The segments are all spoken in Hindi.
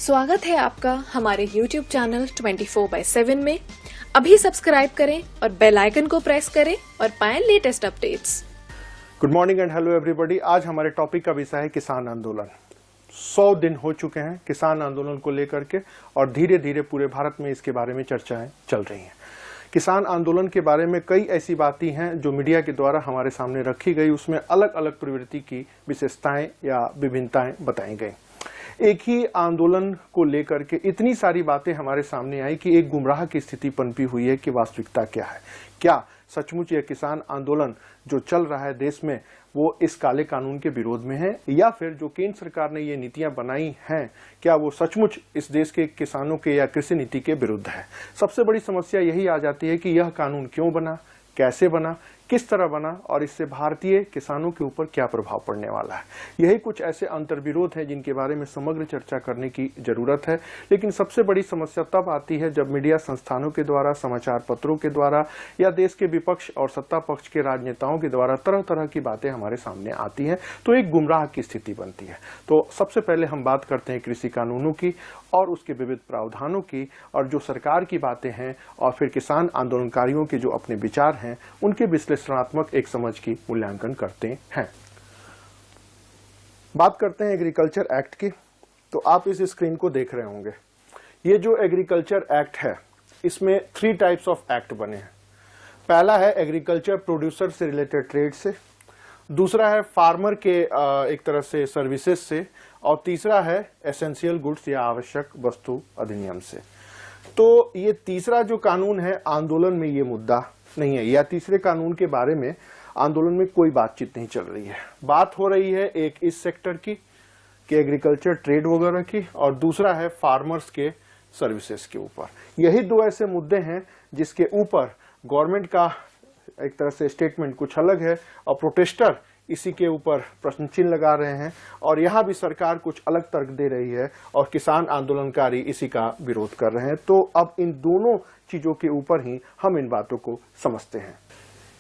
स्वागत है आपका हमारे YouTube चैनल 24/7 में। अभी सब्सक्राइब करें और बेल आइकन को प्रेस करें और पाएं latest updates. Good morning and hello everybody. आज हमारे टॉपिक का विषय है किसान आंदोलन। 100 दिन हो चुके हैं किसान आंदोलन को लेकर के और धीरे धीरे पूरे भारत में इसके बारे में चर्चाएं चल रही हैं। किसान आंदोलन के बारे में कई ऐसी बातें हैं जो मीडिया के द्वारा हमारे सामने रखी गई, उसमें अलग अलग प्रवृत्ति की विशेषताएं या विभिन्नताएं बताई गई। एक ही आंदोलन को लेकर के इतनी सारी बातें हमारे सामने आई कि एक गुमराह की स्थिति पनपी हुई है कि वास्तविकता क्या है। क्या सचमुच यह किसान आंदोलन जो चल रहा है देश में वो इस काले कानून के विरोध में है, या फिर जो केंद्र सरकार ने ये नीतियां बनाई हैं क्या वो सचमुच इस देश के किसानों के या कृषि नीति के विरुद्ध है। सबसे बड़ी समस्या यही आ जाती है कि यह कानून क्यों बना, कैसे बना, किस तरह बना और इससे भारतीय किसानों के ऊपर क्या प्रभाव पड़ने वाला है। यही कुछ ऐसे अंतर्विरोध हैं जिनके बारे में समग्र चर्चा करने की जरूरत है। लेकिन सबसे बड़ी समस्या तब आती है जब मीडिया संस्थानों के द्वारा, समाचार पत्रों के द्वारा या देश के विपक्ष और सत्ता पक्ष के राजनेताओं के द्वारा तरह तरह की बातें हमारे सामने आती हैं, तो एक गुमराह की स्थिति बनती है। तो सबसे पहले हम बात करते हैं कृषि कानूनों की और उसके विविध प्रावधानों की, और जो सरकार की बातें हैं और फिर किसान आंदोलनकारियों के जो अपने विचार हैं उनके विश्लेषणात्मक एक समझ की मूल्यांकन करते हैं। बात करते हैं एग्रीकल्चर एक्ट की। तो आप इस स्क्रीन को देख रहे होंगे, ये जो एग्रीकल्चर एक्ट है इसमें 3 टाइप्स ऑफ एक्ट बने हैं। पहला है एग्रीकल्चर प्रोड्यूसर से रिलेटेड ट्रेड से, दूसरा है फार्मर के एक तरह से सर्विसेज से, और तीसरा है एसेंशियल गुड्स या आवश्यक वस्तु अधिनियम से। तो ये तीसरा जो कानून है आंदोलन में ये मुद्दा नहीं है, या तीसरे कानून के बारे में आंदोलन में कोई बातचीत नहीं चल रही है। बात हो रही है एक इस सेक्टर की कि एग्रीकल्चर ट्रेड वगैरह की, और दूसरा है फार्मर्स के सर्विसेज के ऊपर। यही 2 ऐसे मुद्दे हैं जिसके ऊपर गवर्नमेंट का एक तरह से स्टेटमेंट कुछ अलग है और प्रोटेस्टर इसी के ऊपर प्रश्न चिन्ह लगा रहे हैं, और यहां भी सरकार कुछ अलग तर्क दे रही है और किसान आंदोलनकारी इसी का विरोध कर रहे हैं। तो अब इन दोनों चीजों के ऊपर ही हम इन बातों को समझते हैं।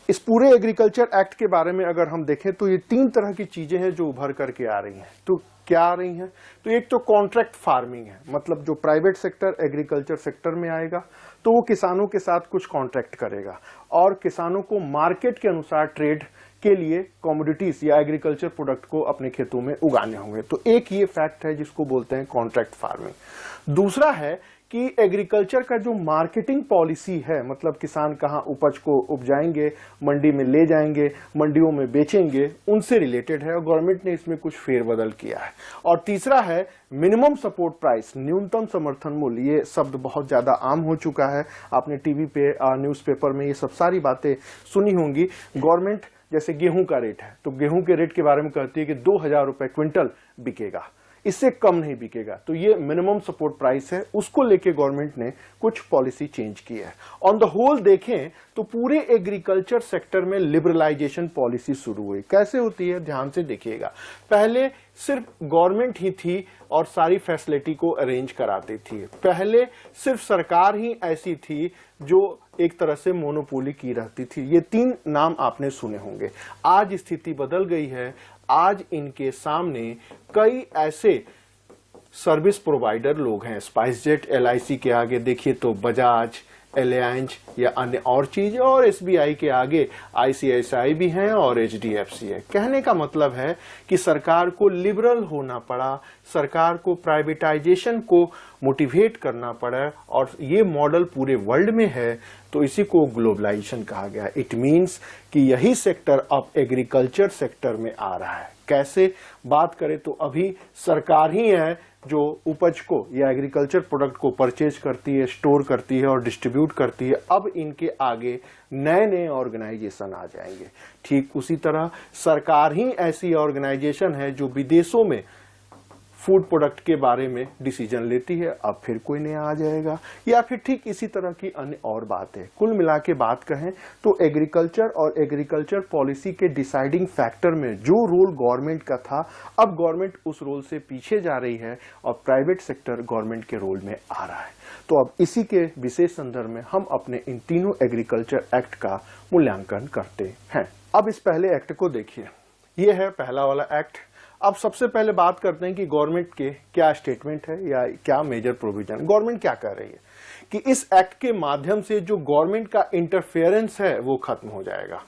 इस पूरे एग्रीकल्चर एक्ट के बारे में अगर हम देखें तो ये 3 तरह की चीजें हैं जो उभर करके आ रही हैं। तो क्या आ रही हैं? तो एक तो कॉन्ट्रैक्ट फार्मिंग है, मतलब जो प्राइवेट सेक्टर एग्रीकल्चर सेक्टर में आएगा तो वो किसानों के साथ कुछ कॉन्ट्रैक्ट करेगा और किसानों को मार्केट के अनुसार ट्रेड के लिए कमोडिटीज या एग्रीकल्चर प्रोडक्ट को अपने खेतों में उगाने होंगे। तो एक ये फैक्ट है जिसको बोलते हैं कॉन्ट्रैक्ट फार्मिंग। दूसरा है कि एग्रीकल्चर का जो मार्केटिंग पॉलिसी है, मतलब किसान कहाँ उपज को उपजाएंगे, मंडी में ले जाएंगे, मंडियों में बेचेंगे, उनसे रिलेटेड है और गवर्नमेंट ने इसमें कुछ फेरबदल किया है। और तीसरा है मिनिमम सपोर्ट प्राइस, न्यूनतम समर्थन मूल्य। ये शब्द बहुत ज्यादा आम हो चुका है, आपने टीवी पे न्यूज़पेपर में ये सब सारी बातें सुनी होंगी। गवर्नमेंट जैसे गेहूं का रेट है तो गेहूं के रेट के बारे में कहती है कि 2000 रुपए क्विंटल बिकेगा, इससे कम नहीं बिकेगा। तो ये मिनिमम सपोर्ट प्राइस है, उसको लेके गवर्नमेंट ने कुछ पॉलिसी चेंज की है। ऑन द होल देखें तो पूरे एग्रीकल्चर सेक्टर में लिबरलाइजेशन पॉलिसी शुरू हुई। कैसे होती है ध्यान से देखिएगा। पहले सिर्फ गवर्नमेंट ही थी और सारी फैसिलिटी को अरेंज कराती थी। पहले सिर्फ सरकार ही ऐसी थी जो एक तरह से मोनोपोली की रहती थी। ये 3 नाम आपने सुने होंगे। आज स्थिति बदल गई है। आज इनके सामने कई ऐसे सर्विस प्रोवाइडर लोग हैं। स्पाइसजेट, LIC के आगे देखिए तो बजाज, एलायंस या अन्य और चीज, और SBI के आगे ICICI भी हैं और HDFC है। कहने का मतलब है कि सरकार को लिबरल होना पड़ा, सरकार को प्राइवेटाइजेशन को मोटिवेट करना पड़ा, और ये मॉडल पूरे वर्ल्ड में है तो इसी को ग्लोबलाइजेशन कहा गया। इट मीन्स कि यही सेक्टर अब एग्रीकल्चर सेक्टर में आ रहा है। कैसे बात करें तो अभी सरकार ही है जो उपज को या एग्रीकल्चर प्रोडक्ट को परचेज करती है, स्टोर करती है और डिस्ट्रीब्यूट करती है। अब इनके आगे नए नए ऑर्गेनाइजेशन आ जाएंगे। ठीक उसी तरह सरकार ही ऐसी ऑर्गेनाइजेशन है जो विदेशों में फूड प्रोडक्ट के बारे में डिसीजन लेती है। अब फिर कोई नया आ जाएगा, या फिर ठीक इसी तरह की अन्य और बात है। कुल मिला के बात कहें तो एग्रीकल्चर और एग्रीकल्चर पॉलिसी के डिसाइडिंग फैक्टर में जो रोल गवर्नमेंट का था, अब गवर्नमेंट उस रोल से पीछे जा रही है और प्राइवेट सेक्टर गवर्नमेंट के रोल में आ रहा है। तो अब इसी के विशेष संदर्भ में हम अपने इन तीनों एग्रीकल्चर एक्ट का मूल्यांकन करते हैं। अब इस पहले एक्ट को देखिए, ये है पहला वाला एक्ट। अब सबसे पहले बात करते हैं कि गवर्नमेंट के क्या स्टेटमेंट है या क्या मेजर प्रोविजन। गवर्नमेंट क्या कह रही है कि इस एक्ट के माध्यम से जो गवर्नमेंट का इंटरफेरेंस है वो खत्म हो जाएगा।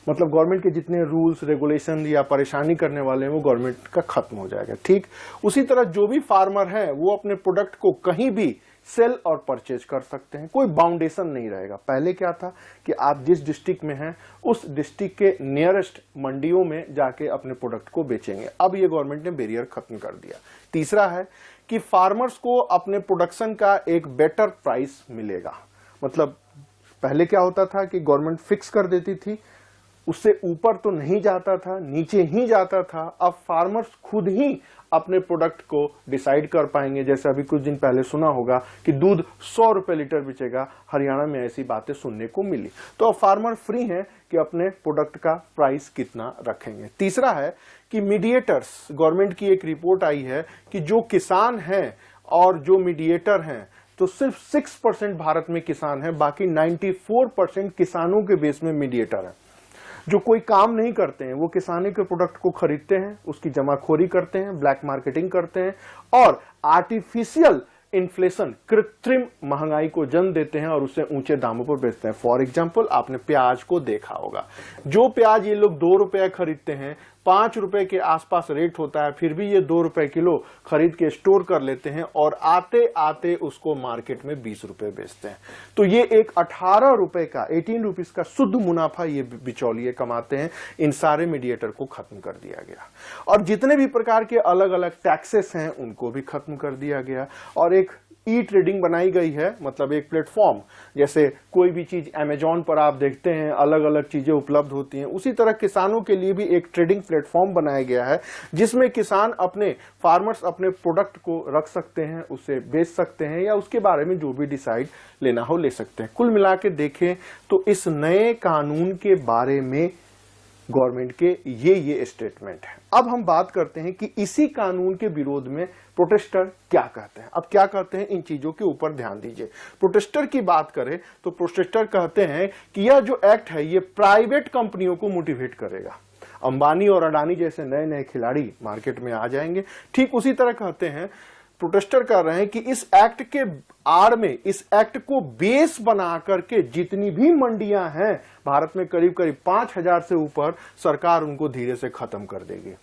मतलब गवर्नमेंट के जितने रूल्स रेगुलेशन या परेशानी करने वाले हैं वो गवर्नमेंट का खत्म हो जाएगा। ठीक उसी तरह जो भी फार्मर है वो अपने प्रोडक्ट को कहीं भी सेल और परचेज कर सकते हैं, कोई बाउंडेशन नहीं रहेगा। पहले क्या था कि आप जिस डिस्ट्रिक्ट में हैं उस डिस्ट्रिक्ट के नियरेस्ट मंडियों में जाके अपने प्रोडक्ट को बेचेंगे। अब ये गवर्नमेंट ने बैरियर खत्म कर दिया। तीसरा है कि फार्मर्स को अपने प्रोडक्शन का एक बेटर प्राइस मिलेगा। मतलब पहले क्या होता था कि गवर्नमेंट फिक्स कर देती थी, उससे ऊपर तो नहीं जाता था, नीचे ही जाता था। अब फार्मर्स खुद ही अपने प्रोडक्ट को डिसाइड कर पाएंगे। जैसे अभी कुछ दिन पहले सुना होगा कि दूध 100 रुपए लीटर बिकेगा, हरियाणा में ऐसी बातें सुनने को मिली। तो अब फार्मर फ्री हैं कि अपने प्रोडक्ट का प्राइस कितना रखेंगे। तीसरा है कि मीडिएटर्स, गवर्नमेंट की एक रिपोर्ट आई है कि जो किसान हैं और जो मीडिएटर हैं, तो सिर्फ 6% भारत में किसान हैं, बाकी 94% किसानों के बेस में मीडिएटर है। जो कोई काम नहीं करते हैं वो किसानी के प्रोडक्ट को खरीदते हैं, उसकी जमाखोरी करते हैं, ब्लैक मार्केटिंग करते हैं और आर्टिफिशियल इन्फ्लेशन, कृत्रिम महंगाई को जन्म देते हैं और उसे ऊंचे दामों पर बेचते हैं। फॉर एग्जांपल आपने प्याज को देखा होगा, जो प्याज ये लोग 2 रुपए खरीदते हैं, 5 रुपए के आसपास रेट होता है, फिर भी ये 2 रुपए किलो खरीद के स्टोर कर लेते हैं और आते आते उसको मार्केट में 20 रुपए बेचते हैं। तो ये एक 18 रुपए का 18 रुपीज का शुद्ध मुनाफा ये बिचौलिए कमाते हैं। इन सारे मीडिएटर को खत्म कर दिया गया और जितने भी प्रकार के अलग अलग टैक्सेस हैं उनको भी खत्म कर दिया गया और एक ई ट्रेडिंग बनाई गई है। मतलब एक प्लेटफॉर्म, जैसे कोई भी चीज अमेजॉन पर आप देखते हैं अलग अलग चीजें उपलब्ध होती हैं, उसी तरह किसानों के लिए भी एक ट्रेडिंग प्लेटफॉर्म बनाया गया है जिसमें किसान फार्मर्स अपने प्रोडक्ट को रख सकते हैं, उसे बेच सकते हैं या उसके बारे में जो भी डिसाइड लेना हो ले सकते हैं। कुल मिला के देखें तो इस नए कानून के बारे में गवर्नमेंट के ये स्टेटमेंट है। अब हम बात करते हैं कि इसी कानून के विरोध में प्रोटेस्टर क्या कहते हैं। अब क्या कहते हैं, इन चीजों के ऊपर ध्यान दीजिए। प्रोटेस्टर की बात करें तो प्रोटेस्टर कहते हैं कि यह जो एक्ट है ये प्राइवेट कंपनियों को मोटिवेट करेगा। अंबानी और अडानी जैसे नए नए खिलाड़ी मार्केट में आ जाएंगे। ठीक उसी तरह कहते हैं, प्रोटेस्टर कर रहे हैं कि इस एक्ट के आड़ में, इस एक्ट को बेस बना करके जितनी भी मंडियां हैं भारत में, करीब करीब 5000 से ऊपर, सरकार उनको धीरे से खत्म कर देगी।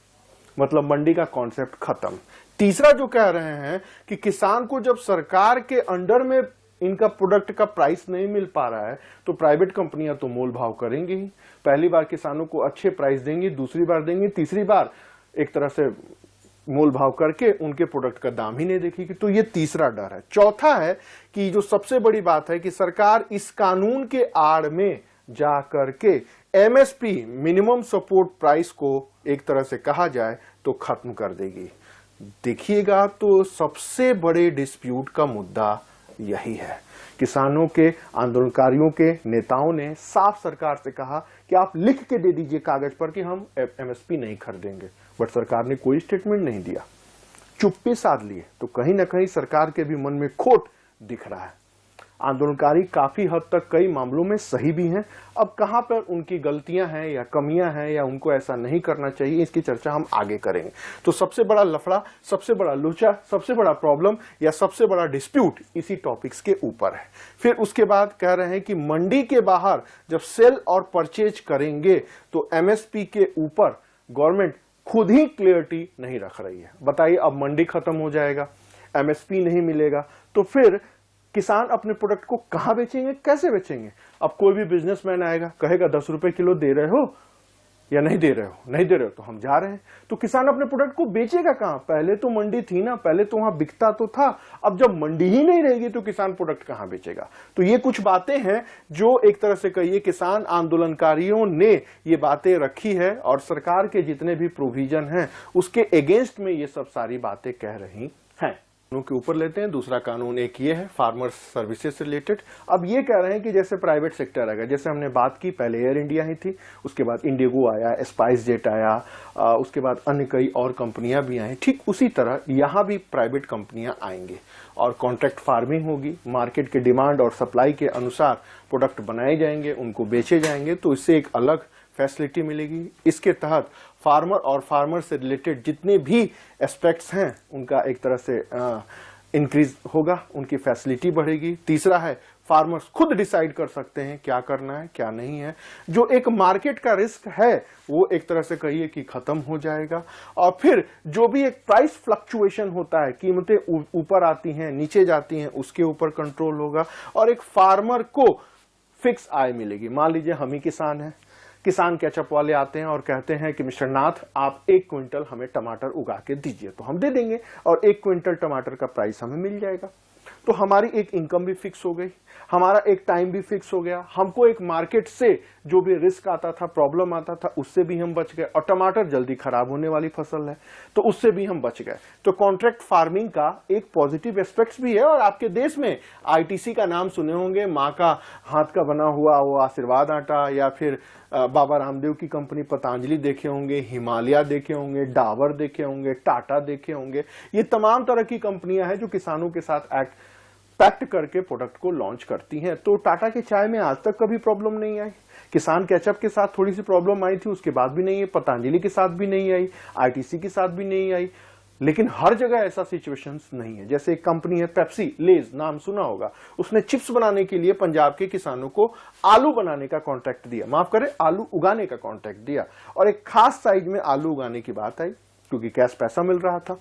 मतलब मंडी का कॉन्सेप्ट खत्म। तीसरा जो कह रहे हैं कि किसान को जब सरकार के अंडर में इनका प्रोडक्ट का प्राइस नहीं मिल पा रहा है तो प्राइवेट कंपनियां तो मोल भाव करेंगी ही। पहली बार किसानों को अच्छे प्राइस देंगी, दूसरी बार देंगी, तीसरी बार एक तरह से मोल भाव करके उनके प्रोडक्ट का दाम ही नहीं देखेगी। तो ये तीसरा डर है। चौथा है कि जो सबसे बड़ी बात है कि सरकार इस कानून के आड़ में जा करके एमएसपी, मिनिमम सपोर्ट प्राइस को एक तरह से कहा जाए तो खत्म कर देगी। देखिएगा तो सबसे बड़े डिस्प्यूट का मुद्दा यही है। किसानों के, आंदोलनकारियों के नेताओं ने साफ सरकार से कहा कि आप लिख के दे दीजिए कागज पर कि हम एमएसपी नहीं खरीदेंगे, बट सरकार ने कोई स्टेटमेंट नहीं दिया, चुप्पी साध लिए। तो कहीं ना कहीं सरकार के भी मन में खोट दिख रहा है। आंदोलनकारी काफी हद तक कई मामलों में सही भी हैं। अब कहां पर उनकी गलतियां हैं या कमियां हैं या उनको ऐसा नहीं करना चाहिए, इसकी चर्चा हम आगे करेंगे। तो सबसे बड़ा लफड़ा, सबसे बड़ा लोचा, सबसे बड़ा प्रॉब्लम या सबसे बड़ा डिस्प्यूट इसी टॉपिक्स के ऊपर है। फिर उसके बाद कह रहे हैं कि मंडी के बाहर जब सेल और परचेज करेंगे तो एमएसपी के ऊपर गवर्नमेंट खुद ही क्लियरिटी नहीं रख रही है। बताइए, अब मंडी खत्म हो जाएगा, एमएसपी नहीं मिलेगा, तो फिर किसान अपने प्रोडक्ट को कहां बेचेंगे, कैसे बेचेंगे? अब कोई भी बिजनेसमैन आएगा, कहेगा 10 रुपए किलो दे रहे हो या नहीं दे रहे हो, नहीं दे रहे हो तो हम जा रहे हैं। तो किसान अपने प्रोडक्ट को बेचेगा कहां? पहले तो मंडी थी ना, पहले तो वहां बिकता तो था। अब जब मंडी ही नहीं रहेगी तो किसान प्रोडक्ट कहां बेचेगा? तो ये कुछ बातें हैं जो एक तरह से कहिए किसान आंदोलनकारियों ने ये बातें रखी है और सरकार के जितने भी प्रोविजन हैं उसके अगेंस्ट में ये सब सारी बातें कह रही हैं। के ऊपर लेते हैं। दूसरा कानून एक ये है फार्मर्स सर्विसेज से रिलेटेड। अब ये कह रहे हैं कि जैसे प्राइवेट सेक्टर आएगा, जैसे हमने बात की, पहले एयर इंडिया ही थी, उसके बाद इंडिगो आया, स्पाइस जेट आया, उसके बाद अन्य कई और कंपनियां भी आई। ठीक उसी तरह यहां भी प्राइवेट कंपनियां आएंगे और कॉन्ट्रैक्ट फार्मिंग होगी। मार्केट के डिमांड और सप्लाई के अनुसार प्रोडक्ट बनाए जाएंगे, उनको बेचे जाएंगे। तो इससे एक अलग फैसिलिटी मिलेगी। इसके तहत फार्मर और फार्मर से रिलेटेड जितने भी एस्पेक्ट्स हैं उनका एक तरह से इंक्रीज होगा, उनकी फैसिलिटी बढ़ेगी। तीसरा है फार्मर्स खुद डिसाइड कर सकते हैं क्या करना है क्या नहीं है। जो एक मार्केट का रिस्क है वो एक तरह से कहिए कि खत्म हो जाएगा। और फिर जो भी एक प्राइस फ्लक्चुएशन होता है, कीमतें ऊपर आती हैं नीचे जाती हैं, उसके ऊपर कंट्रोल होगा और एक फार्मर को फिक्स आय मिलेगी। मान लीजिए हम ही किसान हैं, किसान केचप वाले आते हैं और कहते हैं कि मिस्टर नाथ आप 1 क्विंटल हमें टमाटर उगा के दीजिए, तो हम दे देंगे और 1 क्विंटल टमाटर का प्राइस हमें मिल जाएगा। तो हमारी एक इनकम भी फिक्स हो गई, हमारा एक टाइम भी फिक्स हो गया। हमको एक मार्केट से जो भी रिस्क आता था, प्रॉब्लम आता था, उससे भी हम बच गए। और टमाटर जल्दी खराब होने वाली फसल है तो उससे भी हम बच गए। तो कॉन्ट्रैक्ट फार्मिंग का एक पॉजिटिव एस्पेक्ट्स भी है। और आपके देश में आईटीसी का नाम सुने होंगे, माँ का हाथ का बना हुआ वो आशीर्वाद आटा, या फिर बाबा रामदेव की कंपनी पतंजलि देखे होंगे, हिमालय देखे होंगे, डाबर देखे होंगे, टाटा देखे होंगे। ये तमाम तरह की कंपनियां हैं जो किसानों के साथ पैक्ट करके प्रोडक्ट को लॉन्च करती हैं। तो टाटा के चाय में आज तक कभी प्रॉब्लम नहीं आई। किसान केचप के साथ थोड़ी सी प्रॉब्लम आई थी, उसके बाद भी नहीं है। पतंजलि के साथ भी नहीं आई, आईटीसी के साथ भी नहीं आई। लेकिन हर जगह ऐसा सिचुएशंस नहीं है। जैसे एक कंपनी है पेप्सी, लेज नाम सुना होगा, उसने चिप्स बनाने के लिए पंजाब के किसानों को आलू बनाने का कॉन्ट्रैक्ट दिया, माफ करें आलू उगाने का कॉन्ट्रैक्ट दिया। और एक खास साइज में आलू उगाने की बात आई क्योंकि कैश पैसा मिल रहा था,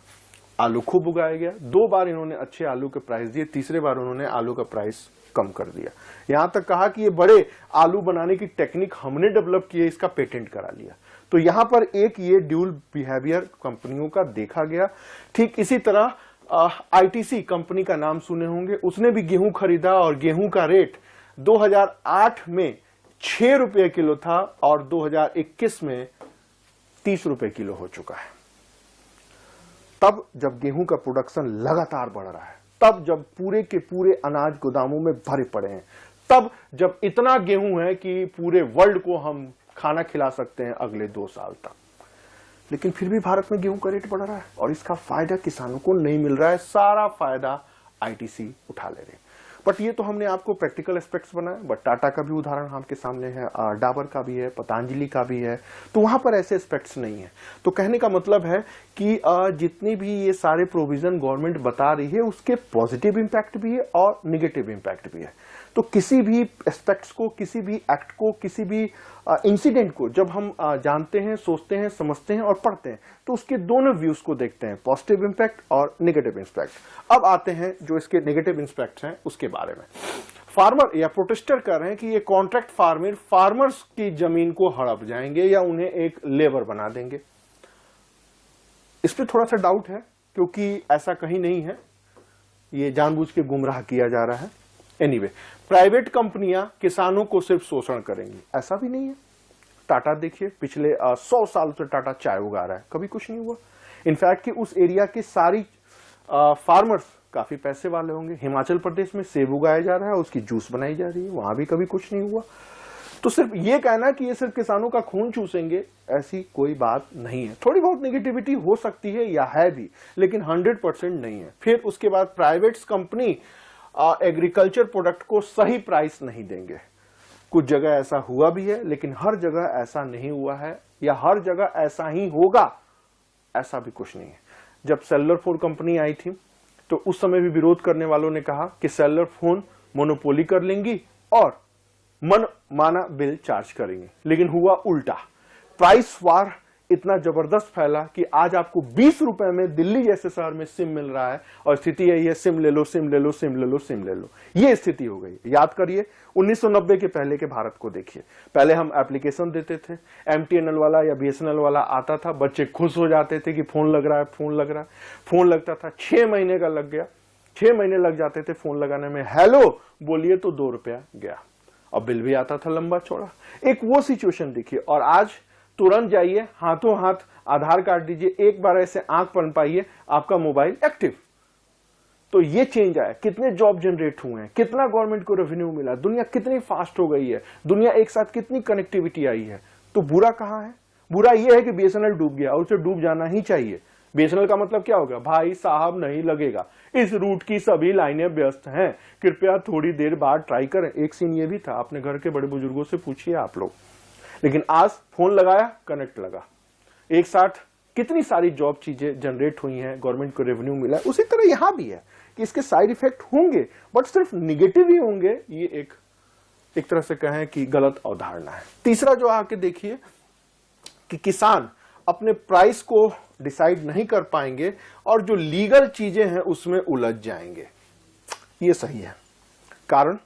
आलू खूब उगाया गया। 2 बार इन्होंने अच्छे आलू के प्राइस दिए, तीसरे बार उन्होंने आलू का प्राइस कम कर दिया। यहां तक कहा कि ये बड़े आलू बनाने की टेक्निक हमने डेवलप की है, इसका पेटेंट करा लिया। तो यहां पर एक ये ड्यूल बिहेवियर कंपनियों का देखा गया। ठीक इसी तरह आईटीसी कंपनी का नाम सुने होंगे, उसने भी गेहूं खरीदा और गेहूं का रेट 2008 में 6 रुपए किलो था और 2021 में 30 रुपए किलो हो चुका है। तब जब गेहूं का प्रोडक्शन लगातार बढ़ रहा है, तब जब पूरे के पूरे अनाज गोदामों में भरे पड़े हैं, तब जब इतना गेहूं है कि पूरे वर्ल्ड को हम खाना खिला सकते हैं अगले 2 साल तक। लेकिन फिर भी भारत में गेहूं का रेट बढ़ रहा है और इसका फायदा किसानों को नहीं मिल रहा है। सारा फायदा आईटीसी उठा ले रहे हैं। बट ये तो हमने आपको प्रैक्टिकल एस्पेक्ट्स बनाए। बट टाटा का भी उदाहरण आपके सामने है, डाबर का भी है, पतंजलि का भी है, तो वहां पर ऐसे एस्पेक्ट्स नहीं है। तो कहने का मतलब है कि जितनी भी ये सारे प्रोविजन गवर्नमेंट बता रही है उसके पॉजिटिव इंपैक्ट भी है और निगेटिव इंपैक्ट भी है। तो किसी भी एस्पेक्ट्स को, किसी भी एक्ट को, किसी भी इंसिडेंट को जब हम जानते हैं, सोचते हैं, समझते हैं और पढ़ते हैं तो उसके दोनों व्यूज को देखते हैं, पॉजिटिव इंपैक्ट और नेगेटिव इंपैक्ट। अब आते हैं जो इसके नेगेटिव इंपैक्ट्स हैं उसके बारे में। फार्मर या प्रोटेस्टर कर रहे हैं कि ये कॉन्ट्रैक्ट फार्मर फार्मर्स की जमीन को हड़प जाएंगे या उन्हें एक लेबर बना देंगे। इस पर थोड़ा सा डाउट है क्योंकि ऐसा कहीं नहीं है, ये जानबूझ के गुमराह किया जा रहा है। एनीवे, प्राइवेट कंपनियां किसानों को सिर्फ शोषण करेंगी ऐसा भी नहीं है। टाटा देखिए, पिछले 100 साल से टाटा चाय उगा रहा है, कभी कुछ नहीं हुआ। इनफैक्ट कि उस एरिया के सारी फार्मर्स काफी पैसे वाले होंगे। हिमाचल प्रदेश में सेब उगाया जा रहा है, उसकी जूस बनाई जा रही है, वहां भी कभी कुछ नहीं हुआ। तो सिर्फ ये कहना कि ये सिर्फ किसानों का खून चूसेंगे, ऐसी कोई बात नहीं है। थोड़ी बहुत नेगेटिविटी हो सकती है या है भी, लेकिन 100% नहीं है। फिर उसके बाद प्राइवेट कंपनी एग्रीकल्चर प्रोडक्ट को सही प्राइस नहीं देंगे। कुछ जगह ऐसा हुआ भी है, लेकिन हर जगह ऐसा नहीं हुआ है या हर जगह ऐसा ही होगा, ऐसा भी कुछ नहीं है। जब सेलुलर फोन कंपनी आई थी तो उस समय भी विरोध करने वालों ने कहा कि सेलुलर फोन मोनोपोली कर लेंगी और मन माना बिल चार्ज करेंगे, लेकिन हुआ उल्टा। प्राइस वार इतना जबरदस्त फैला कि आज आपको 20 रुपए में दिल्ली जैसे शहर में सिम मिल रहा है और स्थिति यही है, सिम ले लो, सिम ले लो, सिम ले लो, सिम ले लो। ये स्थिति हो गई। याद करिए 1990 के पहले के भारत को देखिए। पहले हम एप्लीकेशन देते थे, एमटीएनएल वाला या बीएसएनएल वाला आता था, बच्चे खुश हो जाते थे कि फोन लग रहा है, फोन लग रहा है। फोन लगता था, 6 महीने का लग गया, 6 महीने लग जाते थे फोन लगाने में। हेलो बोलिए तो 2 रुपया गया और बिल भी आता था लंबा चौड़ा। एक वो सिचुएशन देखिए। और आज तुरंत जाइए, हाथों हाथ आधार कार्ड दीजिए, एक बार ऐसे आंख पन पाइए, आपका मोबाइल एक्टिव। तो ये चेंज आया, कितने जॉब जनरेट हुए हैं, कितना गवर्नमेंट को रेवेन्यू मिला, दुनिया कितनी फास्ट हो गई है, दुनिया एक साथ कितनी कनेक्टिविटी आई है। तो बुरा कहां है? बुरा ये है कि बीएसएनएल डूब गया और उसे डूब जाना ही चाहिए। बीएसएनएल का मतलब क्या होगा? भाई साहब नहीं लगेगा, इस रूट की सभी लाइनें व्यस्त हैं, कृपया थोड़ी देर बाद ट्राई करें। एक सीन ये भी था, अपने घर के बड़े बुजुर्गों से पूछिए आप लोग। लेकिन आज फोन लगाया, कनेक्ट लगा, एक साथ कितनी सारी जॉब चीजें जनरेट हुई हैं, गवर्नमेंट को रेवेन्यू मिला है। उसी तरह यहां भी है कि इसके साइड इफेक्ट होंगे, बट सिर्फ निगेटिव ही होंगे, ये एक तरह से कहें कि गलत अवधारणा है। तीसरा जो आके देखिए कि किसान अपने प्राइस को डिसाइड नहीं कर पाएंगे और जो लीगल चीजें हैं उसमें उलझ जाएंगे। ये सही है, कारण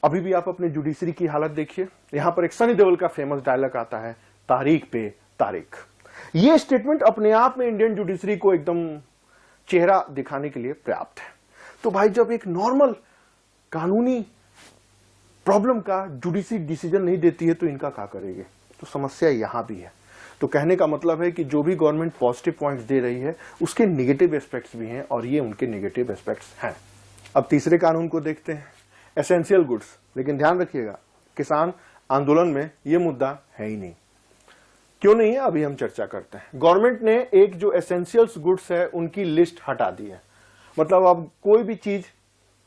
अभी भी आप अपने जुडिशरी की हालत देखिए। यहां पर एक सनी देओल का फेमस डायलॉग आता है, तारीख पे तारीख। ये स्टेटमेंट अपने आप में इंडियन जुडिशरी को एकदम चेहरा दिखाने के लिए पर्याप्त है। तो भाई जब एक नॉर्मल कानूनी प्रॉब्लम का जुडिशरी डिसीजन नहीं देती है तो इनका क्या करेगी? तो समस्या यहां भी है। तो कहने का मतलब है कि जो भी गवर्नमेंट पॉजिटिव पॉइंट्स दे रही है उसके नेगेटिव एस्पेक्ट्स भी हैं और ये उनके नेगेटिव एस्पेक्ट्स हैं। अब तीसरे कानून को देखते हैं, एसेंशियल गुड्स। लेकिन ध्यान रखिएगा, किसान आंदोलन में ये मुद्दा है ही नहीं। क्यों नहीं है, अभी हम चर्चा करते हैं। गवर्नमेंट ने एक जो एसेंशियल्स गुड्स है उनकी लिस्ट हटा दी है, मतलब अब कोई भी चीज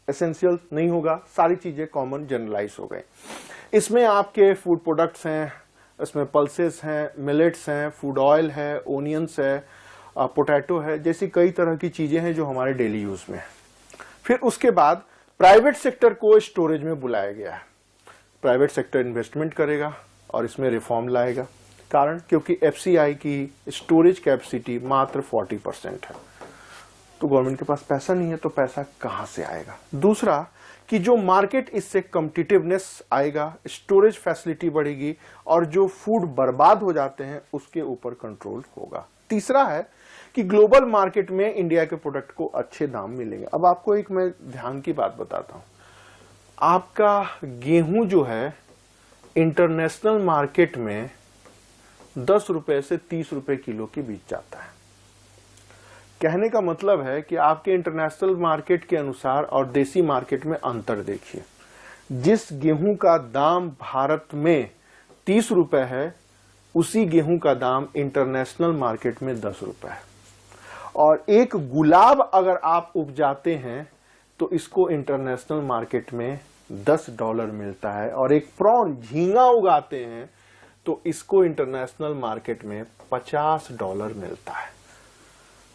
एसेंशियल नहीं होगा, सारी चीजें कॉमन जनरलाइज हो गए। इसमें आपके फूड प्रोडक्ट्स हैं, इसमें पल्सेस हैं, मिलेट्स हैं, फूड ऑयल है, ओनियंस है, पोटैटो है, जैसी कई तरह की चीजें हैं जो हमारे डेली यूज में है। फिर उसके बाद प्राइवेट सेक्टर को स्टोरेज में बुलाया गया है। प्राइवेट सेक्टर इन्वेस्टमेंट करेगा और इसमें रिफॉर्म लाएगा। कारण क्योंकि एफसीआई की स्टोरेज कैपेसिटी मात्र 40% है, तो गवर्नमेंट के पास पैसा नहीं है, तो पैसा कहां से आएगा? दूसरा कि जो मार्केट, इससे कॉम्पिटिटिवनेस आएगा, स्टोरेज फैसिलिटी बढ़ेगी और जो फूड बर्बाद हो जाते हैं उसके ऊपर कंट्रोल होगा। तीसरा है कि ग्लोबल मार्केट में इंडिया के प्रोडक्ट को अच्छे दाम मिलेंगे। अब आपको एक मैं ध्यान की बात बताता हूं, आपका गेहूं जो है इंटरनेशनल मार्केट में 10 रुपए से 30 रुपए किलो के बीच जाता है। कहने का मतलब है कि आपके इंटरनेशनल मार्केट के अनुसार और देसी मार्केट में अंतर देखिए। जिस गेहूं का दाम भारत में 30 रुपए है, उसी गेहूं का दाम इंटरनेशनल मार्केट में 10 रुपए है। और एक गुलाब अगर आप उपजाते हैं तो इसको इंटरनेशनल मार्केट में $10 मिलता है, और एक प्रॉन झींगा उगाते हैं तो इसको इंटरनेशनल मार्केट में $50 मिलता है।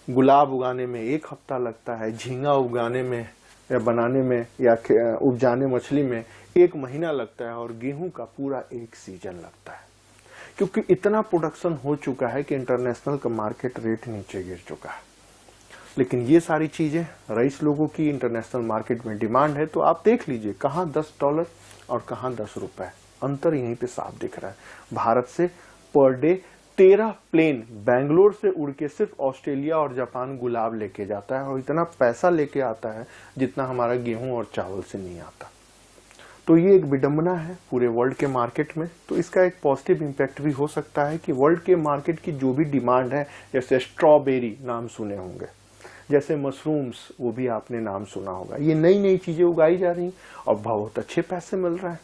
गुलाब उगाने में 1 हफ्ता लगता है, झींगा उगाने में या बनाने में या उपजाने मछली में 1 महीना लगता है, और गेहूं का पूरा 1 सीजन लगता है। क्योंकि इतना प्रोडक्शन हो चुका है कि इंटरनेशनल का मार्केट रेट नीचे गिर चुका है। लेकिन ये सारी चीजें रईस लोगों की इंटरनेशनल मार्केट में डिमांड है, तो आप देख लीजिए कहां $10 और कहां 10 रुपए, अंतर यहीं पे साफ दिख रहा है। भारत से पर डे 13 प्लेन बेंगलोर से उड़ के सिर्फ ऑस्ट्रेलिया और जापान गुलाब लेके जाता है, और इतना पैसा लेके आता है जितना हमारा गेहूं और चावल से नहीं आता। तो ये एक विडंबना है पूरे वर्ल्ड के मार्केट में। तो इसका एक पॉजिटिव इम्पैक्ट भी हो सकता है कि वर्ल्ड के मार्केट की जो भी डिमांड है, जैसे स्ट्रॉबेरी नाम सुने होंगे, जैसे मशरूम्स वो भी आपने नाम सुना होगा, ये नई नई चीजें उगाई जा रही और बहुत अच्छे पैसे मिल रहे हैं।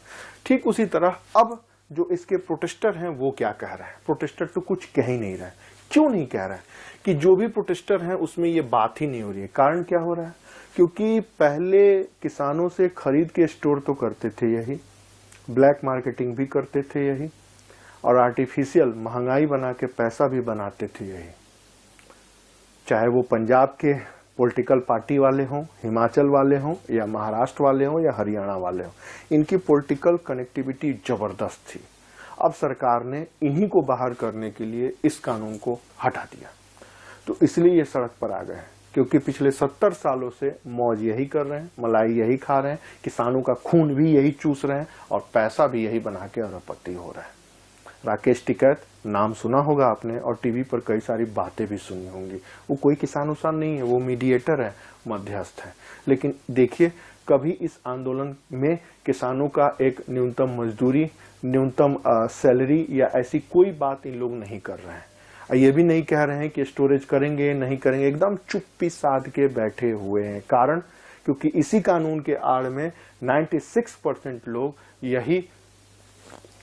ठीक उसी तरह अब जो इसके प्रोटेस्टर हैं वो क्या कह रहे हैं? प्रोटेस्टर तो कुछ कह ही नहीं रहे। क्यों नहीं कह रहे हैं? कि जो भी प्रोटेस्टर हैं उसमें ये बात ही नहीं हो रही है। कारण क्या हो रहा है? क्योंकि पहले किसानों से खरीद के स्टोर तो करते थे यही, ब्लैक मार्केटिंग भी करते थे यही, और आर्टिफिशियल महंगाई बना के पैसा भी बनाते थे यही। चाहे वो पंजाब के पॉलिटिकल पार्टी वाले हों, हिमाचल वाले हों, या महाराष्ट्र वाले हों, या हरियाणा वाले हों, इनकी पॉलिटिकल कनेक्टिविटी जबरदस्त थी। अब सरकार ने इन्हीं को बाहर करने के लिए इस कानून को हटा दिया, तो इसलिए ये सड़क पर आ गए हैं। क्योंकि पिछले 70 सालों से मौज यही कर रहे हैं, मलाई यही खा रहे हैं, किसानों का खून भी यही चूस रहे हैं, और पैसा भी यही बना के अरबपति हो रहा है। राकेश टिकैत नाम सुना होगा आपने, और टीवी पर कई सारी बातें भी सुनी होंगी। वो कोई किसान उसान नहीं है, वो मीडिएटर है, मध्यस्थ है। लेकिन देखिए, कभी इस आंदोलन में किसानों का एक न्यूनतम मजदूरी, न्यूनतम सैलरी या ऐसी कोई बात इन लोग नहीं कर रहे हैं। ये भी नहीं कह रहे हैं कि स्टोरेज करेंगे नहीं करेंगे, एकदम चुप्पी साध के बैठे हुए हैं। कारण क्योंकि इसी कानून के आड़ में 96% लोग यही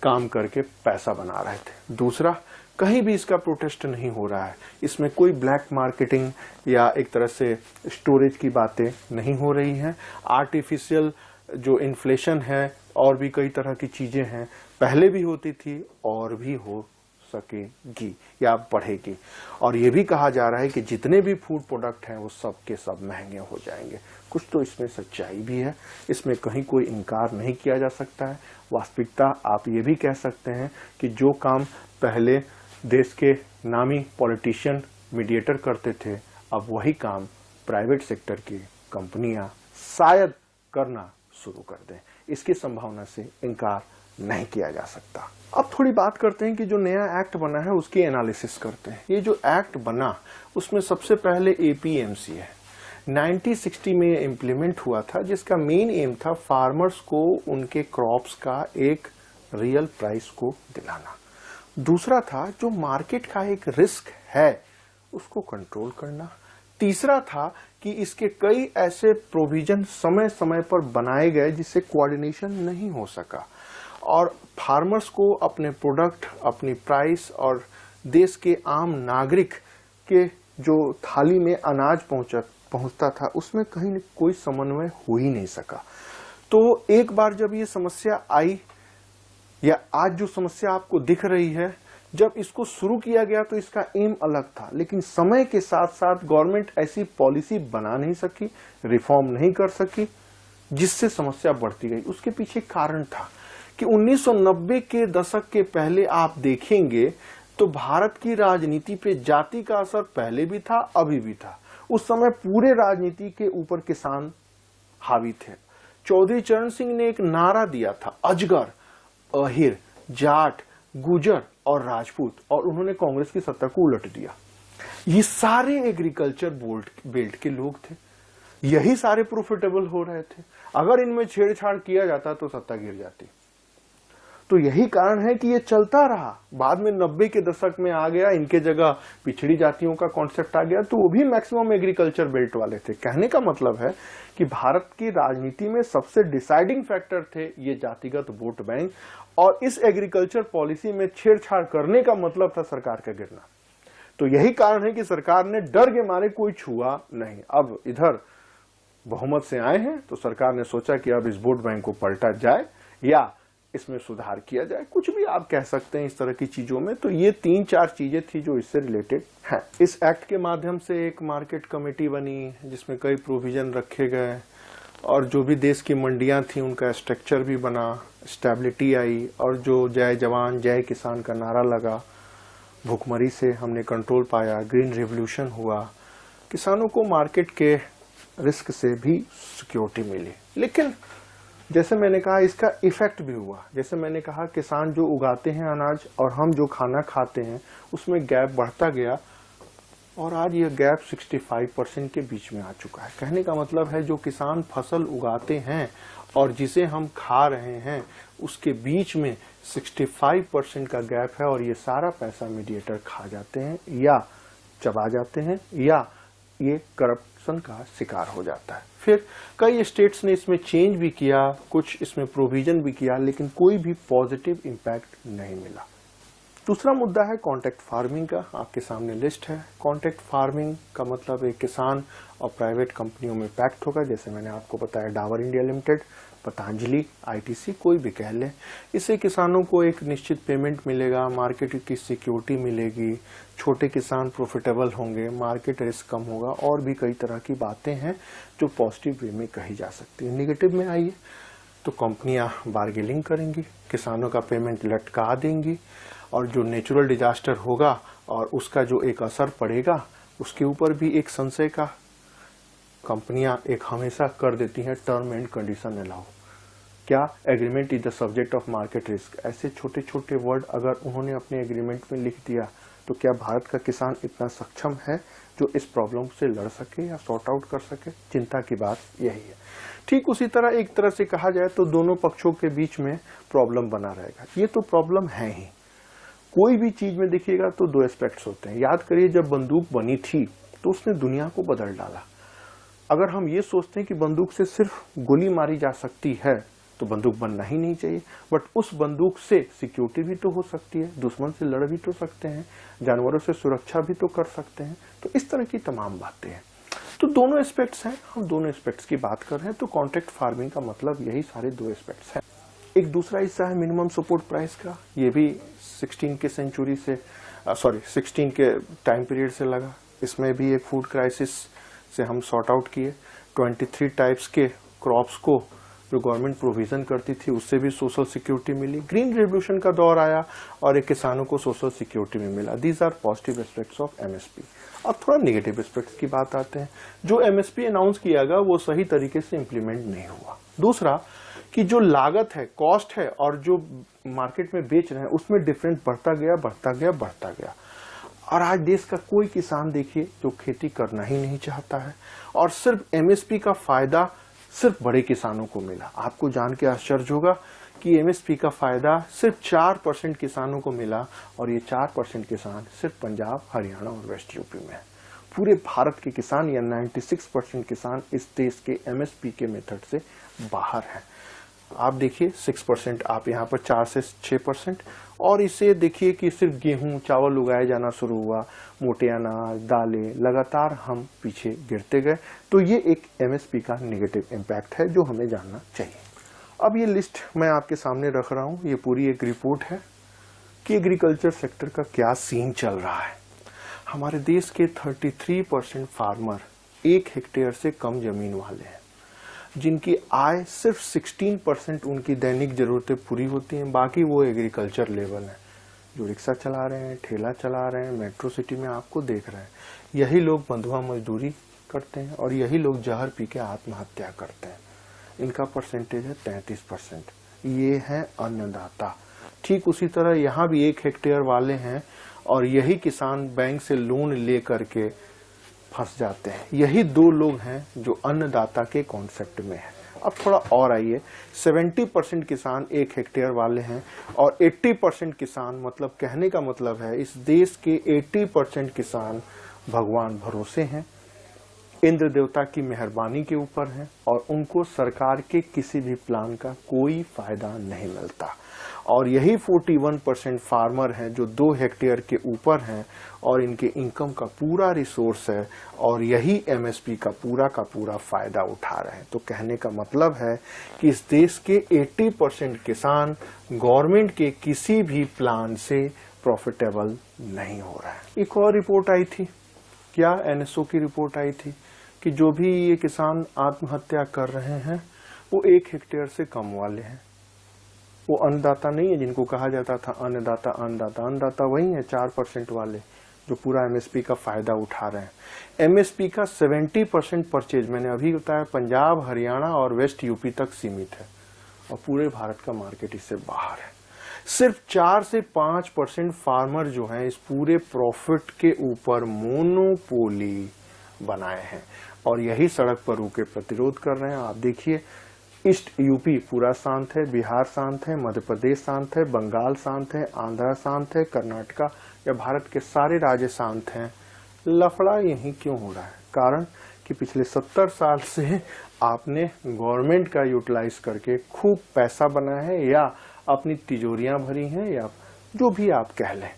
काम करके पैसा बना रहे थे। दूसरा, कहीं भी इसका प्रोटेस्ट नहीं हो रहा है, इसमें कोई ब्लैक मार्केटिंग या एक तरह से स्टोरेज की बातें नहीं हो रही हैं। आर्टिफिशियल जो इन्फ्लेशन है और भी कई तरह की चीजें हैं, पहले भी होती थी और भी हो सकेगी या बढ़ेगी। और ये भी कहा जा रहा है कि जितने भी फूड प्रोडक्ट हैं वो सब के सब महंगे हो जाएंगे। कुछ तो इसमें सच्चाई भी है, इसमें कहीं कोई इनकार नहीं किया जा सकता है। वास्तविकता आप ये भी कह सकते हैं कि जो काम पहले देश के नामी पॉलिटिशियन मीडिएटर करते थे, अब वही काम प्राइवेट सेक्टर की कंपनियां शायद करना शुरू कर दें। इसकी संभावना से इनकार नहीं किया जा सकता। अब थोड़ी बात करते हैं कि जो नया एक्ट बना है उसकी एनालिसिस करते हैं। ये जो एक्ट बना उसमें सबसे पहले एपीएमसी है, 1960 में इम्प्लीमेंट हुआ था, जिसका मेन एम था फार्मर्स को उनके क्रॉप्स का एक रियल प्राइस को दिलाना। दूसरा था जो मार्केट का एक रिस्क है उसको कंट्रोल करना। तीसरा था कि इसके कई ऐसे प्रोविजन समय समय पर बनाए गए जिससे कोऑर्डिनेशन नहीं हो सका और फार्मर्स को अपने प्रोडक्ट, अपनी प्राइस और देश के आम नागरिक के जो थाली में अनाज पहुंचता था उसमें कहीं कोई समन्वय हो ही नहीं सका। तो एक बार जब ये समस्या आई या आज जो समस्या आपको दिख रही है, जब इसको शुरू किया गया तो इसका एम अलग था, लेकिन समय के साथ साथ गवर्नमेंट ऐसी पॉलिसी बना नहीं सकी, रिफॉर्म नहीं कर सकी, जिससे समस्या बढ़ती गई। उसके पीछे कारण था कि 1990 के दशक के पहले आप देखेंगे तो भारत की राजनीति पे जाति का असर पहले भी था, अभी भी था। उस समय पूरे राजनीति के ऊपर किसान हावी थे। चौधरी चरण सिंह ने एक नारा दिया था, अजगर, अहिर, जाट, गुजर और राजपूत, और उन्होंने कांग्रेस की सत्ता को उलट दिया। ये सारे एग्रीकल्चर बेल्ट के लोग थे, यही सारे प्रॉफिटेबल हो रहे थे। अगर इनमें छेड़छाड़ किया जाता तो सत्ता गिर जाती। तो यही कारण है कि ये चलता रहा। बाद में 90 के दशक में आ गया, इनके जगह पिछड़ी जातियों का कॉन्सेप्ट आ गया, तो वो भी मैक्सिमम एग्रीकल्चर बेल्ट वाले थे। कहने का मतलब है कि भारत की राजनीति में सबसे डिसाइडिंग फैक्टर थे ये जातिगत वोट बैंक, और इस एग्रीकल्चर पॉलिसी में छेड़छाड़ करने का मतलब था सरकार का गिरना। तो यही कारण है कि सरकार ने डर के मारे कोई छुआ नहीं। अब इधर बहुमत से आए हैं तो सरकार ने सोचा कि अब इस वोट बैंक को पलटा जाए या इसमें सुधार किया जाए, कुछ भी आप कह सकते हैं इस तरह की चीजों में। तो ये 3-4 चीजें थी जो इससे रिलेटेड हैं। इस एक्ट के माध्यम से एक मार्केट कमेटी बनी जिसमें कई प्रोविजन रखे गए और जो भी देश की मंडियां थी उनका स्ट्रक्चर भी बना, स्टेबिलिटी आई, और जो जय जवान जय किसान का नारा लगा, भुखमरी से हमने कंट्रोल पाया, ग्रीन रेवोल्यूशन हुआ, किसानों को मार्केट के रिस्क से भी सिक्योरिटी मिली। लेकिन जैसे मैंने कहा इसका इफेक्ट भी हुआ। जैसे मैंने कहा किसान जो उगाते हैं अनाज और हम जो खाना खाते हैं उसमें गैप बढ़ता गया और आज यह गैप 65% के बीच में आ चुका है। कहने का मतलब है जो किसान फसल उगाते हैं और जिसे हम खा रहे हैं उसके बीच में 65% का गैप है, और ये सारा पैसा मीडिएटर खा जाते हैं या चबा जाते हैं या ये करप्शन का शिकार हो जाता है। फिर कई स्टेट्स ने इसमें चेंज भी किया, कुछ इसमें प्रोविजन भी किया, लेकिन कोई भी पॉजिटिव इम्पैक्ट नहीं मिला। दूसरा मुद्दा है कॉन्ट्रैक्ट फार्मिंग का। आपके सामने लिस्ट है। कॉन्ट्रैक्ट फार्मिंग का मतलब एक किसान और प्राइवेट कंपनियों में पैक्ट होगा, जैसे मैंने आपको बताया Dabur India limited, Patanjali, ITC, कोई भी कह लें। इससे किसानों को एक निश्चित पेमेंट मिलेगा, मार्केट की सिक्योरिटी मिलेगी, छोटे किसान प्रॉफिटेबल होंगे, मार्केट रिस्क कम होगा, और भी कई तरह की बातें हैं जो पॉजिटिव वे में कही जा सकती है। निगेटिव में आइए तो कंपनियां बार्गेनिंग करेंगी, किसानों का पेमेंट लटका देंगी, और जो नेचुरल डिजास्टर होगा और उसका जो एक असर पड़ेगा उसके ऊपर भी एक संशय का कंपनियां एक हमेशा कर देती हैं टर्म एंड कंडीशन अलाउ। क्या agreement is the subject of market risk, ऐसे छोटे छोटे वर्ड अगर उन्होंने अपने एग्रीमेंट में लिख दिया तो क्या भारत का किसान इतना सक्षम है जो इस प्रॉब्लम से लड़ सके या सॉर्ट आउट कर सके? चिंता की बात यही है। ठीक उसी तरह एक तरह से कहा जाए तो दोनों पक्षों के बीच में प्रॉब्लम बना रहेगा। ये तो प्रॉब्लम है ही। कोई भी चीज में देखिएगा तो दो एस्पेक्ट्स होते हैं। याद करिए जब बंदूक बनी थी तो उसने दुनिया को बदल डाला। अगर हम ये सोचते हैं कि बंदूक से सिर्फ गोली मारी जा सकती है तो बंदूक बनना ही नहीं चाहिए, बट उस बंदूक से सिक्योरिटी भी तो हो सकती है, दुश्मन से लड़ भी तो सकते हैं, जानवरों से सुरक्षा भी तो कर सकते हैं। तो इस तरह की तमाम बातें हैं। तो दोनों एस्पेक्ट्स हैं, हम दोनों एस्पेक्ट्स की बात कर रहे हैं। तो कॉन्ट्रैक्ट फार्मिंग का मतलब यही सारे दो एस्पेक्ट्स हैं। एक दूसरा हिस्सा है मिनिमम सपोर्ट प्राइस का, ये भी 16 के टाइम पीरियड से लगा। इसमें भी एक फूड क्राइसिस से हम सॉर्ट आउट किए। 23 टाइप्स के क्रॉप्स को जो गवर्नमेंट प्रोविजन करती थी उससे भी सोशल सिक्योरिटी मिली। ग्रीन रेवोल्यूशन का दौर आया और एक किसानों को सोशल सिक्योरिटी में मिला। These are positive aspects of MSP. अब थोड़ा नेगेटिव एस्पेक्ट्स की बात आते हैं। जो एमएसपी अनाउंस किया गया वो सही तरीके से इम्प्लीमेंट नहीं हुआ। दूसरा कि जो लागत है, कॉस्ट है और जो मार्केट में बेच रहे हैं उसमें डिफरेंस बढ़ता गया। और आज देश का कोई किसान देखिए जो खेती करना ही नहीं चाहता है और सिर्फ एमएसपी का फायदा सिर्फ बड़े किसानों को मिला। आपको जान के आश्चर्य होगा कि एमएसपी का फायदा सिर्फ 4% किसानों को मिला और ये 4% किसान सिर्फ पंजाब, हरियाणा और वेस्ट यूपी में है। पूरे भारत के किसान या 96% किसान इस देश के एमएसपी के मेथड से बाहर हैं। आप देखिए 6%, आप यहाँ पर 4 से 6%। और इसे देखिए कि सिर्फ गेहूं चावल उगाया जाना शुरू हुआ, मोटे अनाज दालें, लगातार हम पीछे गिरते गए। तो ये एक एमएसपी का नेगेटिव इम्पैक्ट है जो हमें जानना चाहिए। अब ये लिस्ट मैं आपके सामने रख रहा हूँ, ये पूरी एक रिपोर्ट है कि एग्रीकल्चर सेक्टर का क्या सीन चल रहा है। हमारे देश के 33% फार्मर 1 हेक्टेयर से कम जमीन वाले हैं, जिनकी आय सिर्फ 16% उनकी दैनिक जरूरतें पूरी होती हैं। बाकी वो एग्रीकल्चर लेवल है, जो रिक्शा चला रहे हैं, ठेला चला रहे हैं, मेट्रो सिटी में आपको देख रहे हैं। यही लोग बंधुआ मजदूरी करते हैं और यही लोग जहर पी के आत्महत्या करते हैं। इनका परसेंटेज है 33%। ये है अन्नदाता। ठीक उसी तरह यहाँ भी 1 हेक्टेयर वाले हैं और यही किसान बैंक से लोन ले करके फंस जाते हैं। यही 2 लोग हैं जो अन्नदाता के कॉन्सेप्ट में है। अब थोड़ा और आइए, 70% किसान 1 हेक्टेयर वाले हैं और 80% किसान, मतलब कहने का मतलब है इस देश के 80% किसान भगवान भरोसे हैं, इंद्र देवता की मेहरबानी के ऊपर हैं और उनको सरकार के किसी भी प्लान का कोई फायदा नहीं मिलता। और यही 41% फार्मर हैं जो 2 हेक्टेयर के ऊपर हैं और इनके इनकम का पूरा रिसोर्स है और यही एमएसपी का पूरा फायदा उठा रहे हैं। तो कहने का मतलब है कि इस देश के 80% किसान गवर्नमेंट के किसी भी प्लान से प्रॉफिटेबल नहीं हो रहा है। एक और रिपोर्ट आई थी, क्या एनएसओ की रिपोर्ट आई थी कि जो भी ये किसान आत्महत्या कर रहे हैं वो 1 हेक्टेयर से कम वाले हैं। वो अन्नदाता नहीं है जिनको कहा जाता था अन्नदाता। अन्नदाता वही है 4% वाले जो पूरा एमएसपी का फायदा उठा रहे हैं। एमएसपी का 70% परचेज मैंने अभी बताया पंजाब, हरियाणा और वेस्ट यूपी तक सीमित है और पूरे भारत का मार्केट इससे बाहर है। सिर्फ 4 से 5% फार्मर जो हैं इस पूरे प्रॉफिट के ऊपर मोनोपोली बनाए हैं और यही सड़क पर रुके प्रतिरोध कर रहे हैं। आप देखिए ईस्ट यूपी पूरा शांत है, बिहार शांत है, मध्य प्रदेश शांत है, बंगाल शांत है, आंध्र शांत है, कर्नाटका या भारत के सारे राज्य शांत हैं। लफड़ा यही क्यों हो रहा है? कारण कि पिछले 70 साल से आपने गवर्नमेंट का यूटिलाइज करके खूब पैसा बनाया है या अपनी तिजोरियां भरी हैं या जो भी आप कह लें।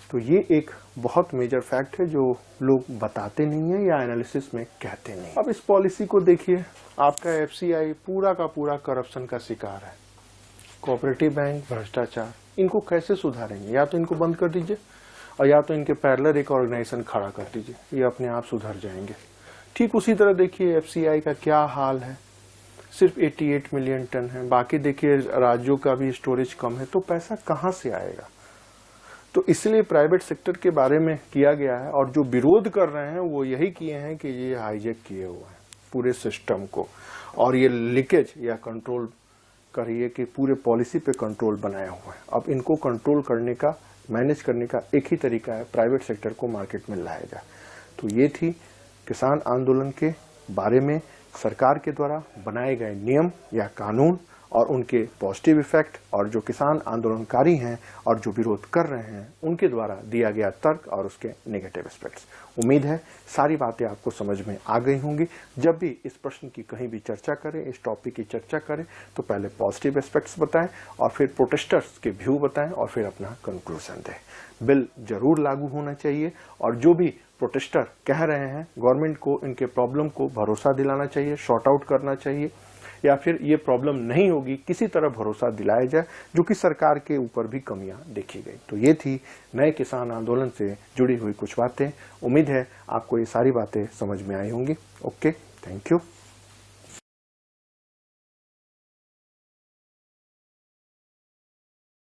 तो ये एक बहुत मेजर फैक्ट है जो लोग बताते नहीं है या एनालिसिस में कहते नहीं। अब इस पॉलिसी को देखिए, आपका एफसीआई पूरा का पूरा करप्शन का शिकार है। कोऑपरेटिव बैंक भ्रष्टाचार, इनको कैसे सुधारेंगे? या तो इनको बंद कर दीजिए और या तो इनके पैरेलल एक ऑर्गेनाइजेशन खड़ा कर दीजिए, ये अपने आप सुधर जाएंगे। ठीक उसी तरह देखिए एफसीआई का क्या हाल है, सिर्फ 88 मिलियन टन है। बाकी देखिए राज्यों का भी स्टोरेज कम है, तो पैसा कहाँ से आएगा? तो इसलिए प्राइवेट सेक्टर के बारे में किया गया है और जो विरोध कर रहे हैं वो यही किए हैं कि ये हाईजैक किए हुए हैं पूरे सिस्टम को और ये लीकेज या कंट्रोल करिए कि पूरे पॉलिसी पे कंट्रोल बनाया हुआ है। अब इनको कंट्रोल करने का, मैनेज करने का एक ही तरीका है, प्राइवेट सेक्टर को मार्केट में लाया जाए। तो ये थी किसान आंदोलन के बारे में सरकार के द्वारा बनाए गए नियम या कानून और उनके पॉजिटिव इफेक्ट, और जो किसान आंदोलनकारी हैं और जो विरोध कर रहे हैं उनके द्वारा दिया गया तर्क और उसके नेगेटिव एस्पेक्ट्स। उम्मीद है सारी बातें आपको समझ में आ गई होंगी। जब भी इस प्रश्न की कहीं भी चर्चा करें, इस टॉपिक की चर्चा करें, तो पहले पॉजिटिव एस्पेक्ट्स बताएं और फिर प्रोटेस्टर्स के व्यू बताएं और फिर अपना कंक्लूजन दें। बिल जरूर लागू होना चाहिए और जो भी प्रोटेस्टर कह रहे हैं गवर्नमेंट को इनके प्रॉब्लम को भरोसा दिलाना चाहिए, शॉर्ट आउट करना चाहिए। या फिर ये प्रॉब्लम नहीं होगी, किसी तरह भरोसा दिलाया जाए, जो कि सरकार के ऊपर भी कमियां देखी गई। तो ये थी नए किसान आंदोलन से जुड़ी हुई कुछ बातें। उम्मीद है आपको ये सारी बातें समझ में आई होंगी। Okay, thank you.